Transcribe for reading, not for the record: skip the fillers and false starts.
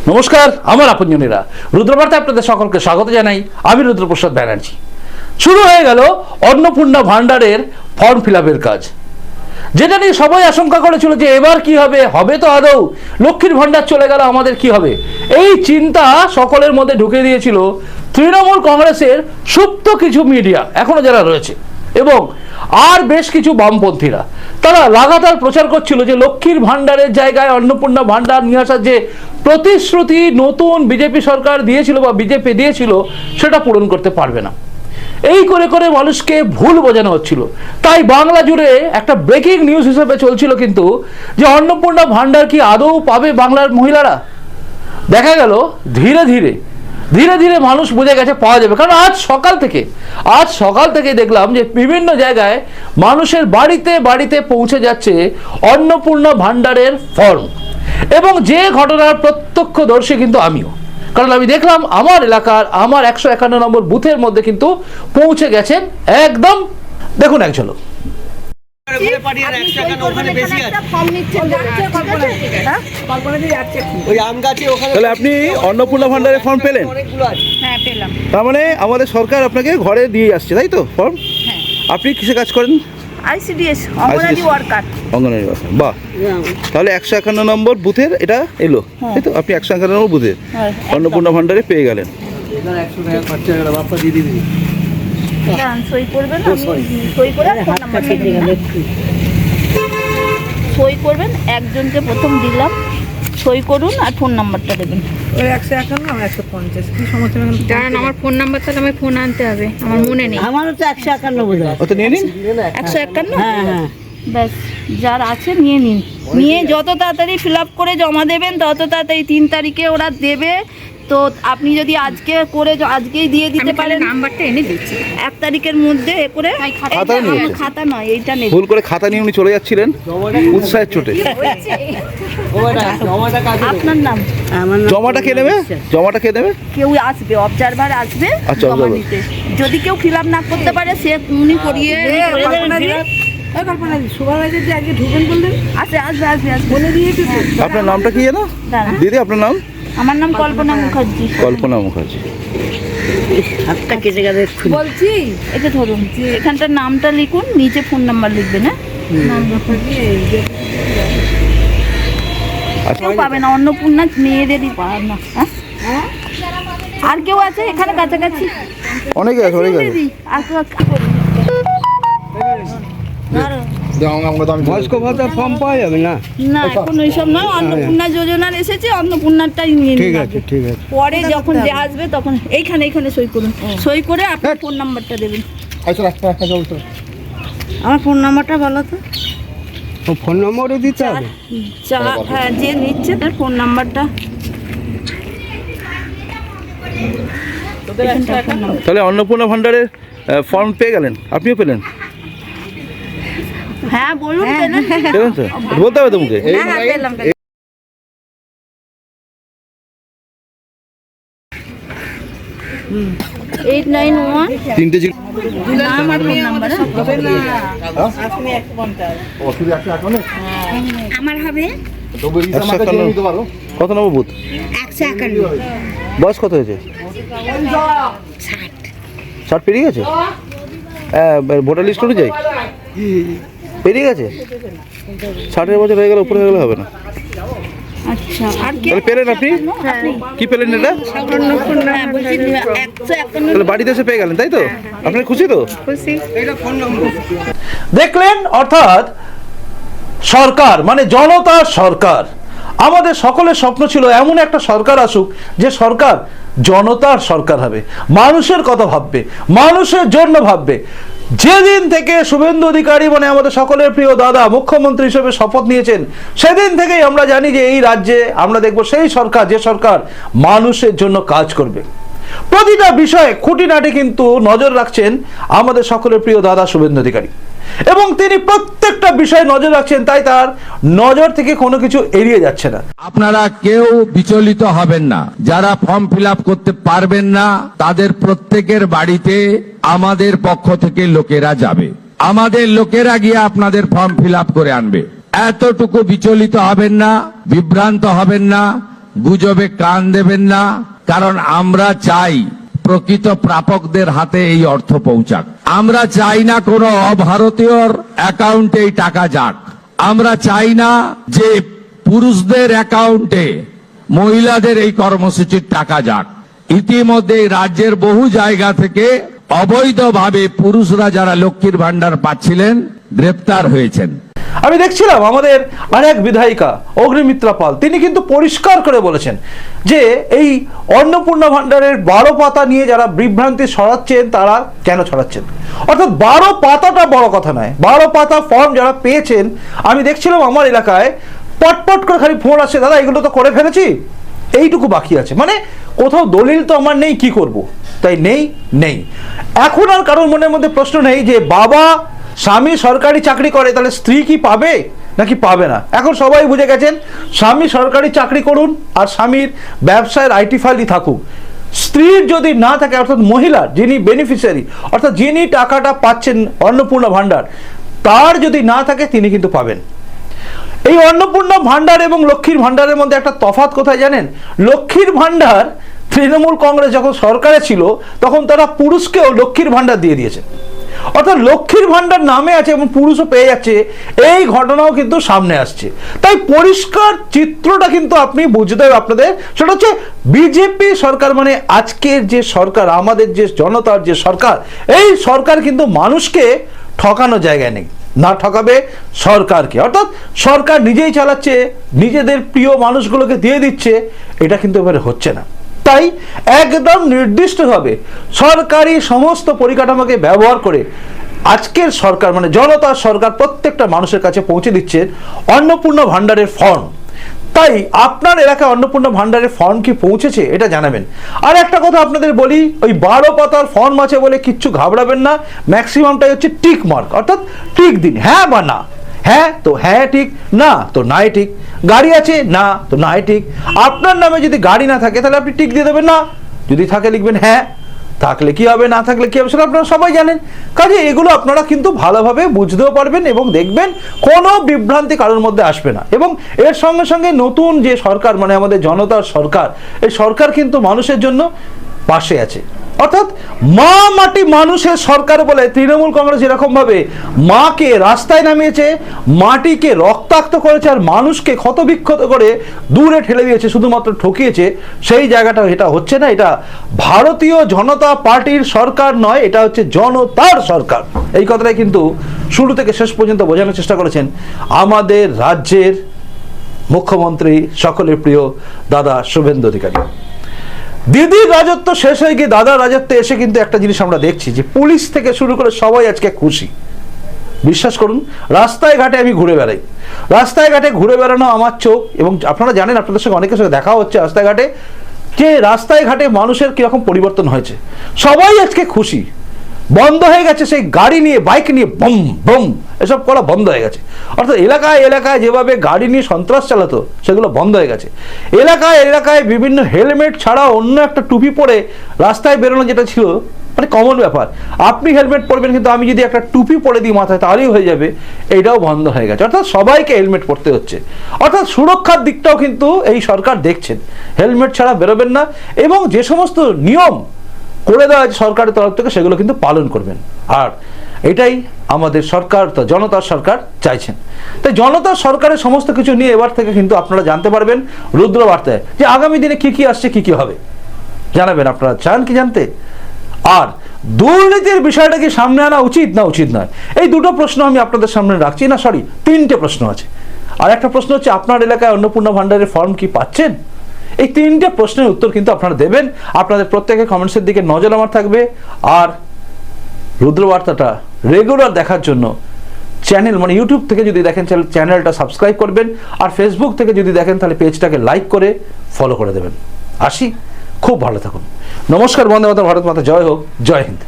নমস্কার, আমার আপনজনেরা, রুদ্রবার্তায় আপনাদের সকলকে স্বাগত জানাই। আমি রুদ্রপ্রসাদ ব্যানার্জি। শুরু হয়ে গেল অন্নপূর্ণা ভান্ডারের ফর্ম ফিল আপের কাজ, যেটা নিয়ে সবাই আশঙ্কা করেছিল যে এবার কি হবে, হবে তো আদৌ? লক্ষ্মীর ভান্ডার চলে গেল, আমাদের কি হবে? এই চিন্তা সকলের মধ্যে ঢুকে দিয়েছিল তৃণমূল কংগ্রেসের সুপ্ত কিছু মিডিয়া এখনো যারা রয়েছে, এবং আর বেশ কিছু বামপন্থীরা। তারা লাগাতার প্রচার করছিল যে লক্ষ্মীর ভান্ডারের জায়গায় অন্নপূর্ণা ভান্ডার নিয়ে আসার যে প্রতিশ্রুতি নতুন বিজেপি সরকার দিয়েছিল বা বিজেপি দিয়েছিল, সেটা পূরণ করতে পারবে না। এই করে করে মানুষকে ভুল বোঝানো হচ্ছিল। তাই বাংলা জুড়ে একটা ব্রেকিং নিউজ হিসেবে চলছিল কিন্তু, যে অন্নপূর্ণা ভান্ডার কি আদৌ পাবে বাংলার মহিলারা? দেখা গেল ধীরে ধীরে মানুষ বুঝে গেছে পাওয়া যাবে। কারণ আজ সকাল থেকে দেখলাম যে বিভিন্ন জায়গায় মানুষের বাড়িতে বাড়িতে পৌঁছে যাচ্ছে অন্নপূর্ণা ভান্ডারের ফর্ম। এবং যে ঘটনার প্রত্যক্ষদর্শী কিন্তু আমিও, কারণ আমি দেখলাম আমার এলাকার আমার 151 নম্বর বুথের মধ্যে কিন্তু পৌঁছে গেছেন একদম। দেখুন এক ঝলক। তাহলে আপনি অন্নপূর্ণা ভান্ডারের ফর্ম পেলেন? হ্যাঁ, পেলাম। তার মানে আমাদের সরকার আপনাকে ঘরে দিয়ে আসছে, তাই তো ফর্ম? হ্যাঁ। আপনি কিসে কাজ করেন? ICDS anganwadi worker. Anganwadi worker, বাহ। তাহলে 151 নম্বর বুথের এটা এলো, তাই তো? আপনি 151 নম্বর বুথের অন্নপূর্ণা ভান্ডারে পেয়ে গেলেন। সই করবেন, সই করে ফোন নাম্বার সই করবেন। একজনকে প্রথম দিলাম, সই করুন আর ফোন নাম্বারটা দেবেন। ওই 151 150 কি সমস্যা? কারণ আমার ফোন নাম্বার তাহলে আমার ফোন আনতে হবে, আমার মনে নেই। আমারও তো 151 বোঝা। ও তো নিয়ে নিন। 151? হ্যাঁ হ্যাঁ, ব্যাস, যার আছে নিয়ে নিন। নিয়ে যত তাড়াতাড়ি ফিল আপ করে জমা দেবেন তত তাড়াতাড়ি 3 তারিখে ওরা দেবে। তো আপনি যদি আজকে করে আজকেই দিয়ে দিতে পারেন, নাম্বারটা এনে দিচ্ছি 1 তারিখের মধ্যে এ করে। খাতা নয়, এইটা নেই। ভুল করে খাতা নিয়ে উনি চলে যাচ্ছিলেন উৎসাহের চোটে। আপনার নাম? জমাটা কে নেবে? জমাটা কে দেবে? কেউ আসবে, অবজারভার আসবে আচ্ছা, জমা নিতে। যদি কেউ ফিল আপ না করতে পারে সে উনি করিয়ে বলে দিয়েছে। আপনার নামটা কি জানো দিদি? আপনার নাম? আমার নাম কল্পনা মুখার্জি। কল্পনা মুখার্জি। হাতটা কেটে গেছে বলছি। এটা ধরুন, এখানটার নামটা লিখুন, নিচে ফোন নাম্বার লিখবেন। হ্যাঁ, কেউ পাবে না, অন্নপূর্ণা মেয়েদেরই পাবে না। হ্যাঁ, আর কেউ আছে এখানে কাছাকাছি? অনেকে আছে, অনেকে আছে। আর কেউ বয়স্ক ভাতার ফর্ম পাওয়া যাবে না? না, এখন ওইসব নয়। অন্নপূর্ণা যোজনার এসেছে, অন্নপূর্ণাটাই নিয়ে নিন। ঠিক আছে। পরে যখন যে আসবে তখন এইখানে সই করুন। সই করে আপনার ফোন নাম্বারটা দেবেন। আমার ফোন নাম্বারটা বলো তো। ও ফোন নম্বরও দিতে হবে? হ্যাঁ, যে নিচ্ছে তার ফোন নাম্বারটা। তাহলে অন্নপূর্ণা ভান্ডারের ফর্ম পেয়ে গেলেন? আপনিও পেলেন? হ্যাঁ, বলুন। পেলেন তো? বলতে হবে তোমাকে। হ্যাঁ, পেলাম। 891 তিনটে নাম আর ফোন নাম্বার। আমার হবে 151। কত নম্বর বুথ? 151। বয়স কত হয়েছে? 60 পেরিয়ে গেছে? ভোটার লিস্ট অনুযায়ী পেরিয়ে গেছে? 60 বছর হয়ে গেলে, উপরে হয়ে গেলে হবে না। আচ্ছা, আর কি পেলেন আপনি? কি পেলেন এটা? তাহলে বাড়িতে এসে পেয়ে গেলেন, তাই তো? আপনি খুশি তো? দেখলেন, অর্থাৎ সরকার মানে জনতার সরকার। আমাদের সকলের স্বপ্ন ছিল এমন একটা সরকার আসুক যে সরকার জনতার সরকার হবে, মানুষের কথা ভাববে, মানুষের জন্য ভাববে। যেদিন থেকে শুভেন্দু অধিকারী মানে আমাদের সকলের প্রিয় দাদা মুখ্যমন্ত্রী হিসেবে শপথ নিয়েছেন, সেদিন থেকেই আমরা জানি যে এই রাজ্যে আমরা দেখব সেই সরকার, যে সরকার মানুষের জন্য কাজ করবে। প্রতিটা বিষয়ে খুঁটিনাটি কিন্তু নজর রাখছেন আমাদের সকলের প্রিয় দাদা শুভেন্দু অধিকারী, এবং তিনি প্রত্যেকটা বিষয়ে নজর রাখছেন। তাই তার নজর থেকে কোনো কিছু এড়িয়ে যাচ্ছে না। আপনারা কেউ বিচলিত হবেন না। যারা ফর্ম ফিল আপ করতে পারবেন না তাদের প্রত্যেকের বাড়িতে আমাদের পক্ষ থেকে লোকেরা যাবে। আমাদের লোকেরা গিয়ে আপনাদের ফর্ম ফিল আপ করে আনবে। এতটুকু বিচলিত হবেন না, বিভ্রান্ত হবেন না। গুজবে কান দেবেন না, কারণ আমরা চাই প্রকৃত প্রাপকদের হাতে এই অর্থ পৌঁছাক। আমরা চাই না কোনো অভারতীয়র অ্যাকাউন্টে এই টাকা যাক। আমরা চাই না যে পুরুষদের অ্যাকাউন্টে মহিলাদের এই কর্মসূচির টাকা যাক। ইতিমধ্যে রাজ্যের বহু জায়গা থেকে অবৈধভাবে পুরুষরা যারা লক্ষ্মীর ভান্ডার পাচ্ছিলেন গ্রেপ্তার হয়েছেন। আমি দেখছিলাম আমাদের আরেক বিধায়িকা অগ্নিমিত্রা পাল, তিনি কিন্তু পরিষ্কার করে বলেছেন যে এই অন্নপূর্ণা ভান্ডারের 12 পাতা নিয়ে যারা বিভ্রান্তি ছড়াচ্ছেন তারা কেন ছড়াচ্ছেন। অর্থাৎ 12 পাতাটা বড় কথা নয়, 12 পাতা ফর্ম যারা পেয়েছেন, আমি দেখছিলাম আমার এলাকায় পটপট করে খালি ফোন আসছে, দাদা এগুলো তো করে ফেলেছি, এইটুকু বাকি আছে। মানে কোথাও দলিল তো আমার নেই, কি করব? তাই নেই। এখন আর কারোর মনের মধ্যে প্রশ্ন নেই যে বাবা স্বামী সরকারি চাকরি করে, তাহলে স্ত্রী কি পাবে নাকি পাবে না। এখন সবাই বুঝে গেছেন স্বামী সরকারি চাকরি করুন আর স্বামীর ব্যবসায়ের আইটি ফাইলই থাকুক, স্ত্রীর যদি না থাকে, অর্থাৎ মহিলার যিনি বেনিফিশিয়ারি, অর্থাৎ যিনি টাকাটা পাচ্ছেন অন্নপূর্ণা ভান্ডার, তার যদি না থাকে তিনি কিন্তু পাবেন। এই অন্নপূর্ণা ভান্ডার এবং লক্ষ্মীর ভান্ডারের মধ্যে একটা তফাৎ কোথায় জানেন? লক্ষ্মীর ভান্ডার তৃণমূল কংগ্রেস যখন সরকারে ছিল তখন তারা পুরুষকেও লক্ষ্মীর ভান্ডার দিয়ে দিয়েছে, অর্থাৎ লক্ষ্মীর ভান্ডার নামে আছে এবং পুরুষও পেয়ে যাচ্ছে, এই ঘটনাও কিন্তু সামনে আসছে। তাই পরিষ্কার চিত্রটা কিন্তু আপনি বুঝতে হবে আপনাদের, সেটা হচ্ছে বিজেপি সরকার, মানে আজকের যে সরকার, আমাদের যে জনতার যে সরকার, এই সরকার কিন্তু মানুষকে ঠকানো জায়গায় নেই, না ঠকাবে সরকারকে। অর্থাৎ সরকার নিজেই চালাচ্ছে, নিজেদের প্রিয় মানুষগুলোকে দিয়ে দিচ্ছে, এটা কিন্তু এবারে হচ্ছে না। তাই একদম নির্দিষ্টভাবে সরকারি সমস্ত পরিকাঠামোকে ব্যবহার করে আজকের সরকার, মানে জনতার সরকার, প্রত্যেকটা মানুষের কাছে পৌঁছে দিচ্ছে অন্নপূর্ণা ভান্ডারের ফর্ম। তাই আপনার এলাকায় অন্নপূর্ণা ভান্ডারের ফর্ম কি পৌঁছেছে এটা জানাবেন। আর একটা কথা আপনাদের বলি, ওই 12 পাতার ফর্ম আছে বলে কিচ্ছু ঘাবড়াবেন না, ম্যাক্সিমামটাই হচ্ছে টিক মার্ক, অর্থাৎ টিক দিন, হ্যাঁ বা না। হ্যাঁ তো হ্যাঁ ঠিক, না তো নাই ঠিক। গাড়ি আছে, না তো নাই ঠিক। আপনার নামে যদি গাড়ি না থাকে তাহলে আপনি টিক দিয়ে দেবেন না, যদি থাকে লিখবেন হ্যাঁ, থাকলে কি হবে না থাকলে কি হবে সেটা আপনারা সবাই জানেন। কাজে এগুলো আপনারা কিন্তু ভালোভাবে বুঝতেও পারবেন এবং দেখবেন কোনো বিভ্রান্তি কারোর মধ্যে আসবে না। এবং এর সঙ্গে সঙ্গে নতুন যে সরকার, মানে আমাদের জনতার সরকার, এই সরকার কিন্তু মানুষের জন্য পাশে আছে। অর্থাৎ মা মাটি মানুষের সরকার বলে তৃণমূল কংগ্রেস যেরকম ভাবে মাকে রাস্তায় নামিয়েছে, মাটিকে রক্তাক্ত করেছে আর মানুষকে ক্ষতবিক্ষত করে দূরে ঠেলে দিয়েছে, শুধুমাত্র ঠকিয়েছে, সেই জায়গাটা এটা হচ্ছে না। এটা ভারতীয় জনতা পার্টির সরকার নয়, এটা হচ্ছে জনতার সরকার। এই কথাটাই কিন্তু শুরু থেকে শেষ পর্যন্ত বোঝানোর চেষ্টা করেছেন আমাদের রাজ্যের মুখ্যমন্ত্রী, সকলের প্রিয় দাদা শুভেন্দু অধিকারী। দিদির রাজত্ব শেষ হয়ে গিয়ে দাদার রাজত্বে এসে কিন্তু একটা জিনিস আমরা দেখছি যে পুলিশ থেকে শুরু করে সবাই আজকে খুশি। বিশ্বাস করুন, রাস্তায় ঘাটে আমি ঘুরে বেড়াই, রাস্তায় ঘাটে ঘুরে বেড়ানো আমার চোখ, এবং আপনারা জানেন, আপনাদের সঙ্গে অনেকের সঙ্গে দেখা হচ্ছে রাস্তায় ঘাটে, যে রাস্তায় ঘাটে মানুষের কিরকম পরিবর্তন হয়েছে। সবাই আজকে খুশি। বন্ধ হয়ে গেছে সেই গাড়ি নিয়ে, বাইক নিয়ে বম বম এসব করা বন্ধ হয়ে গেছে। অর্থাৎ এলাকায় এলাকায় যেভাবে গাড়ি নিয়ে সন্ত্রাস চালাতো সেগুলো বন্ধ হয়ে গেছে। এলাকায় এলাকায় বিভিন্ন হেলমেট ছাড়া অন্য একটা টুপি পরে রাস্তায় বেরোনো যেটা ছিল মানে কমন ব্যাপার, আপনি হেলমেট পরবেন কিন্তু আমি যদি একটা টুপি পরে দিই মাথায় তাহলেই হয়ে যাবে, এইটাও বন্ধ হয়ে গেছে। অর্থাৎ সবাইকে হেলমেট পরতে হচ্ছে। অর্থাৎ সুরক্ষার দিকটাও কিন্তু এই সরকার দেখছেন, হেলমেট ছাড়া বেরোবেন না, এবং যে সমস্ত নিয়ম করে দেওয়া হয়েছে সরকারের তরফ থেকে সেগুলো কিন্তু পালন করবেন। আর এটাই আমাদের সরকার, তো জনতার সরকার চাইছেন। তাই জনতার সরকারের সমস্ত কিছু নিয়ে এবার থেকে কিন্তু আপনারা জানতে পারবেন রুদ্রবার্তায়, যে আগামী দিনে কি কি আসছে, কি কি হবে জানাবেন। আপনারা চান কি জানতে? আর দুর্নীতির বিষয়টা কি সামনে আনা উচিত না উচিত নয়, এই দুটো প্রশ্ন আমি আপনাদের সামনে রাখছি। না সরি, 3টে প্রশ্ন আছে। আর একটা প্রশ্ন হচ্ছে আপনার এলাকায় অন্নপূর্ণা ভান্ডারের ফর্ম কি পাচ্ছেন? এই 3টে প্রশ্নের উত্তর কিন্তু আপনারা দেবেন। আপনাদের প্রত্যেকের কমেন্টসের দিকে নজর আমার থাকবে। আর রুদ্রবার্তাটা রেগুলার দেখার জন্য চ্যানেল, মানে ইউটিউব থেকে যদি দেখেন চ্যানেলটা সাবস্ক্রাইব করবেন, আর ফেসবুক থেকে যদি দেখেন তাহলে পেজটাকে লাইক করে ফলো করে দেবেন। আসি, খুব ভালো থাকুন। নমস্কার, বন্দে মাতরম, ভারত মাতা জয় হোক, জয় হিন্দ।